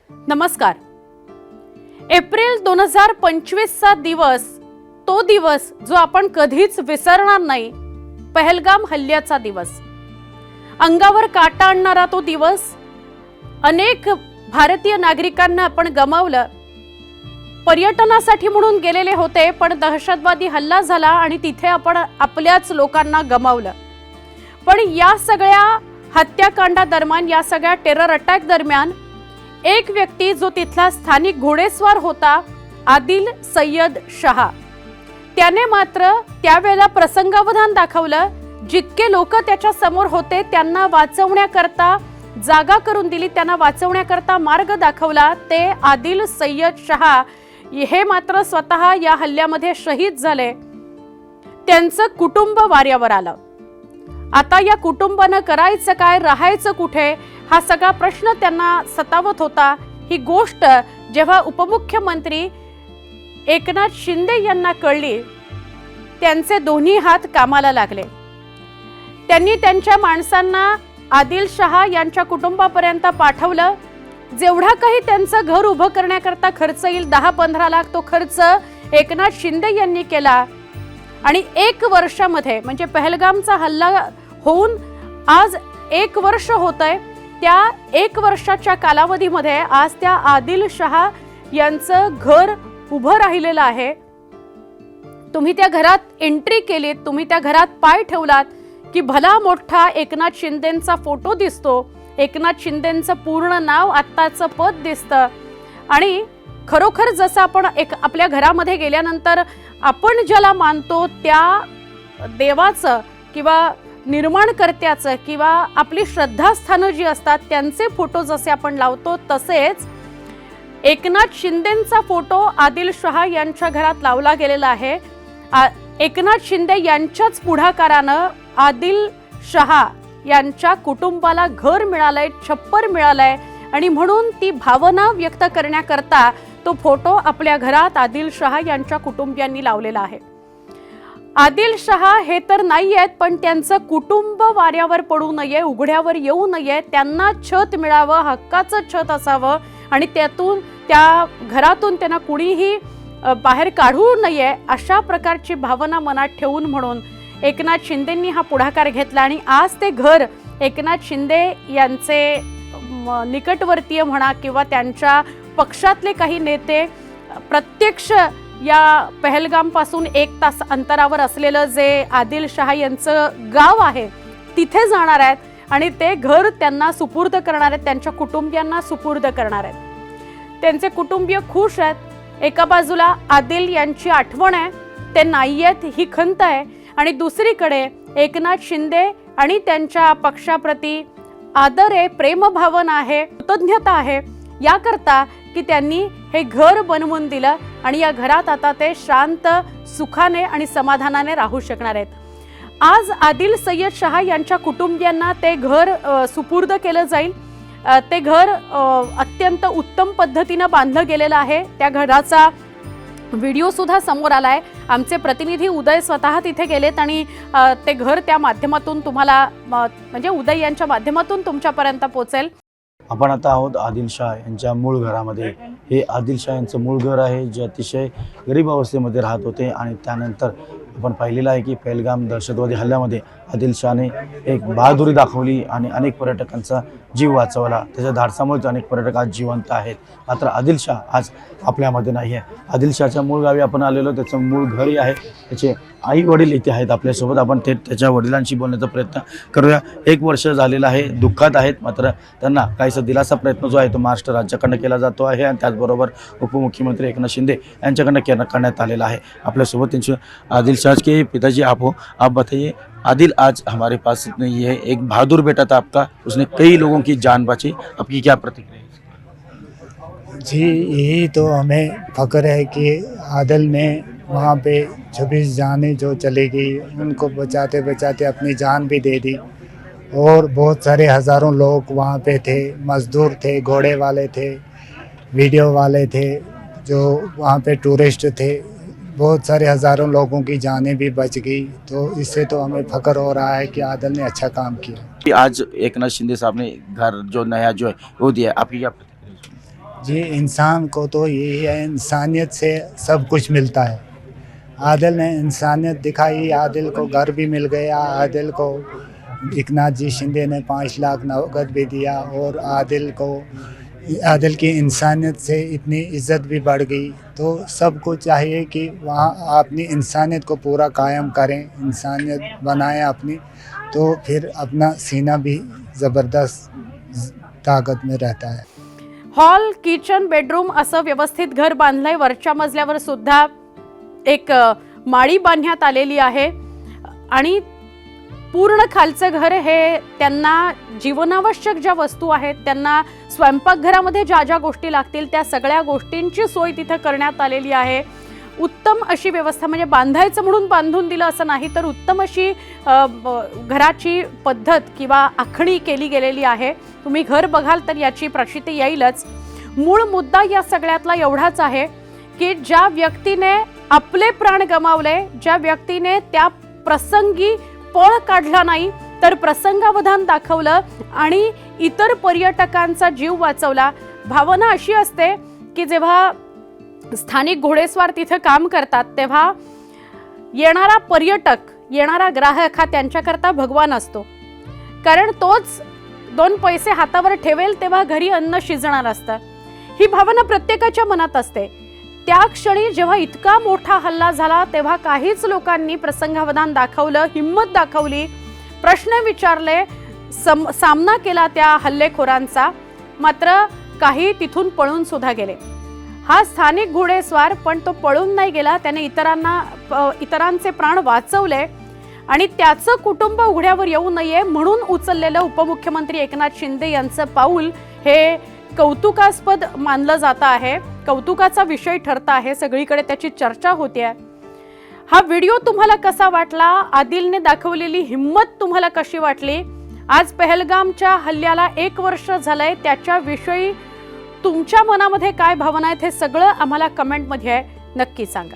नमस्कार। एप्रिल 2025 चा दिवस, तो दिवस जो आपण कधीच विसरणार नाही, पहलगाम हल्ल्याचा दिवस, अंगावर काटा आणणारा तो दिवस। अनेक भारतीय नागरिकांना आपण गमावलं। पर्यटनासाठी म्हणून गेलेले होते, पण दहशतवादी हल्ला झाला आणि तिथे आपण आपल्याच लोकांना गमावलं। पण या सगळ्या हत्याकांडा दरम्यान, या सगळ्या टेरर अटॅक दरम्यान एक व्यक्ती जो तिथला स्थानिक घोडेस्वार होता, आदिल सय्यद शाह, त्याने मात्र त्यावेळेला प्रसंगावधान दाखवलं। जितके लोक त्याच्या समोर होते त्यांना वाचवण्याकरता जागा करून दिली, त्यांना वाचवण्याकरता मार्ग दाखवला। ते आदिल सय्यद शाह हे मात्र स्वतः या हल्ल्यामध्ये शहीद झाले। त्यांचं कुटुंब वाऱ्यावर आलं। आता या कुटुंबानं करायचं काय, राहायचं कुठे, हा सगळा प्रश्न त्यांना सतावत होता। ही गोष्ट जेव्हा उपमुख्यमंत्री एकनाथ शिंदे यांना कळली, त्यांचे दोन्ही हात कामाला लागले। त्यांनी त्यांच्या माणसांना आदिल शाह यांच्या कुटुंबापर्यंत पाठवलं। जेवढा काही त्यांचं घर उभं करण्याकरता खर्च येईल, 10-15 लाख, तो खर्च एकनाथ शिंदे यांनी केला। आणि 1 वर्षामध्ये, म्हणजे पहलगामचा हल्ला होऊन आज 1 वर्ष होतंय, त्या 1 वर्षाच्या कालावधीमध्ये आज त्या आदिल शाह यांचं घर उभं राहिलेलं आहे। तुम्ही त्या घरात एंट्री केलीत, तुम्ही त्या घरात पाय ठेवलात की भला मोठा एकनाथ शिंदेंचा फोटो दिसतो, एकनाथ शिंदेंचं पूर्ण नाव, आत्ताचं पद दिसतं। आणि खरोखर जसं आपण आपल्या घरामध्ये गेल्यानंतर आपण ज्याला मानतो त्या देवाचं किंवा निर्माणकर्त्याचं किंवा आपली श्रद्धास्थानं जी असतात त्यांचे फोटो जसे आपण लावतो, तसेच एकनाथ शिंदेंचा फोटो आदिल शाह यांच्या घरात लावला गेलेला आहे। एकनाथ शिंदे यांच्याच पुढाकारानं आदिल शाह यांच्या कुटुंबाला घर मिळालंय, छप्पर मिळालंय, आणि म्हणून ती भावना व्यक्त करण्याकरता तो फोटो आपल्या घरात आदिल शाह यांच्या कुटुंबियांनी लावलेला आहे। आदिल शाह हे तर नाही आहेत, पण त्यांचं कुटुंब वाऱ्यावर पडू नये, उघड्यावर येऊ नये, त्यांना छत मिळावं, हक्काचं छत असावं, आणि त्यातून, त्या घरातून त्यांना कुणीही बाहेर काढू नये, अशा प्रकारची भावना मनात ठेवून म्हणून एकनाथ शिंदेंनी हा पुढाकार घेतला। आणि आज ते घर एकनाथ शिंदे यांचे निकटवर्तीय म्हणा किंवा त्यांच्या पक्षातले काही नेते प्रत्यक्ष या पहलगाम पासून 1 तास अंतरावर असलेलं जे आदिल शाह यांचं गाव आहे तिथे जाणार आहेत आणि ते घर त्यांना सुपूर्द करणार आहेत, त्यांच्या कुटुंबियांना सुपूर्द करणार आहेत। त्यांचे कुटुंबीय खुश आहेत। एका बाजूला आदिल यांची आठवण आहे, ते नाही आहेत ही खंत आहे, आणि दुसरीकडे एकनाथ शिंदे आणि त्यांच्या पक्षाप्रती आदर आहे, प्रेमभावना आहे, कृतज्ञता आहे, याकरता की त्यांनी हे घर बनवून दिलं आणि या घरात आता ते शांत, सुखाने आणि समाधानाने राहू शकणार आहेत। आज आदिल सय्यद शाह यांच्या कुटुंबियांना ते घर सुपूर्द केलं जाईल। ते घर अत्यंत उत्तम पद्धतीने बांधलं गेलेलं आहे। त्या घराचा व्हिडिओ सुद्धा समोर आलाय। आमचे प्रतिनिधी उदय स्वतः तिथे गेलेत आणि ते घर त्या माध्यमातून तुम्हाला, म्हणजे उदय यांच्या माध्यमातून तुमच्यापर्यंत पोहोचेल। आपण आता आहोत आदिल शाह यांच्या मूळ घरामध्ये। हे आदिल शाह यांचं मूळ घर आहे, जे अतिशय गरीब अवस्थेमध्ये राहत होते, आणि त्यानंतर आपण पाहिलेलं आहे की पहलगाम दहशतवादी हल्ल्यामध्ये आदिल शाहने एक बहादुरी दाखवली आणि अनेक पर्यटकांचा जीव वाचवला। त्याच्या धाडसामुळे अनेक पर्यटक आज जिवंत आहेत। मात्र आदिल शाह आज आपल्यामध्ये नाही आहे। आदिल शाहच्या मूळ गावी आपण आलेलो, त्याचं मूळ घरी आहे, त्याचे आई वडील इथे आहेत आपल्यासोबत। आपण थेट त्याच्या वडिलांशी बोलण्याचा प्रयत्न करूया। 1 वर्ष झालेलं आहे, दुःखात आहेत, मात्र त्यांना काहीसा दिलासा प्रयत्न जो आहे तो महाराष्ट्र राज्याकडनं केला जातो आहे, आणि त्याचबरोबर उपमुख्यमंत्री एकनाथ शिंदे यांच्याकडनं करण्यात आलेला आहे। आपल्यासोबत त्यांचे आदिल शाह के पिताजी आप हो, आप बताइए, आदिल आज हमारे पास नहीं है, एक बहादुर बेटा था आपका, उसने कई लोगों की जान बचाई, आपकी क्या प्रतिक्रिया है? जी, यही तो हमें फ़ख्र है कि आदिल ने वहाँ पे 26 जानें जो चली गई, उनको बचाते बचाते अपनी जान भी दे दी। और बहुत सारे हज़ारों लोग वहाँ पे थे, मज़दूर थे, घोड़े वाले थे, वीडियो वाले थे, जो वहाँ पे टूरिस्ट थे, बहुत सारे हज़ारों लोगों की जानें भी बच गई। तो इससे तो हमें फ़ख्र हो रहा है कि आदिल ने अच्छा काम किया। आज एकनाथ शिंदे साहब ने घर जो नया जो है वो दिया, आपकी क्या प्रतिक्रिया? जी इंसान को तो यही है, इंसानियत से सब कुछ मिलता है। आदिल ने इंसानियत दिखाई, आदिल को घर भी मिल गया, आदिल को एकनाथ जी शिंदे ने 5 लाख नगद भी दिया, और आदिल की इंसानियत से इतनी इज्जत भी बढ़ गई। तो सबको चाहिए कि वहाँ अपनी इंसानियत को पूरा कायम करें, इंसानियत बनाएं अपनी, तो फिर अपना सीना भी ज़बरदस्त ताकत में रहता है। हॉल, किचन, बेडरूम असं व्यवस्थित घर बांधलंय। वरच्या मजल्यावर सुद्धा एक माळी बांधण्यात आलेली आहे आणि पूर्ण खालचं घर हे त्यांना जीवनावश्यक ज्या वस्तू आहेत, त्यांना स्वयंपाकघरामध्ये ज्या ज्या गोष्टी लागतील त्या सगळ्या गोष्टींची सोय तिथे करण्यात आलेली आहे। उत्तम अशी व्यवस्था, म्हणजे बांधायचं म्हणून बांधून दिलं असं नाही, तर उत्तम अशी घराची पद्धत किंवा आखणी केली गेलेली आहे। तुम्ही घर बघाल तर याची प्रचिती येईलच। मूळ मुद्दा या सगळ्यातला एवढाच आहे की ज्या व्यक्तीने आपले प्राण गमावले, ज्या व्यक्तीने त्या प्रसंगी पळ काढला नाही तर प्रसंगावधान दाखवलं आणि इतर पर्यटकांचा जीव वाचवला। भावना अशी असते की जेव्हा स्थानिक घोडेस्वार तिथे काम करतात तेव्हा येणारा पर्यटक, येणारा ग्राहक हा त्यांच्याकरता भगवान असतो, कारण तोच 2 पैसे हातावर ठेवेल तेव्हा घरी अन्न शिजणार असतं। ही भावना प्रत्येकाच्या मनात असते। त्या क्षणी जेव्हा इतका मोठा हल्ला झाला तेव्हा काहीच लोकांनी प्रसंगावधान दाखवलं, हिम्मत दाखवली, प्रश्न विचारले, सामना केला त्या हल्लेखोरांचा। मात्र काही तिथून पळून सुद्धा गेले। हा स्थानिक घोडेस्वार पण तो पळून नाही गेला, त्याने इतरांचे प्राण वाचवले आणि त्याचं कुटुंब उघड्यावर येऊ नये म्हणून उचललेलं उपमुख्यमंत्री एकनाथ शिंदे यांचं पाऊल हे कौतुकास्पद मानलं जात आहे, कौतुकाचा विषय ठरता आहे, सगळीकडे त्याची चर्चा होते। हा व्हिडिओ तुम्हाला कसा वाटला? आदिलने दाखवलेली हिम्मत तुम्हाला कशी वाटली? आज पहलगामच्या हल्ल्याला 1 वर्ष झालंय, त्याच्याविषयी तुमच्या मनामध्ये काय भावना आहेत हे सगळं आम्हाला कमेंटमध्ये नक्की सांगा।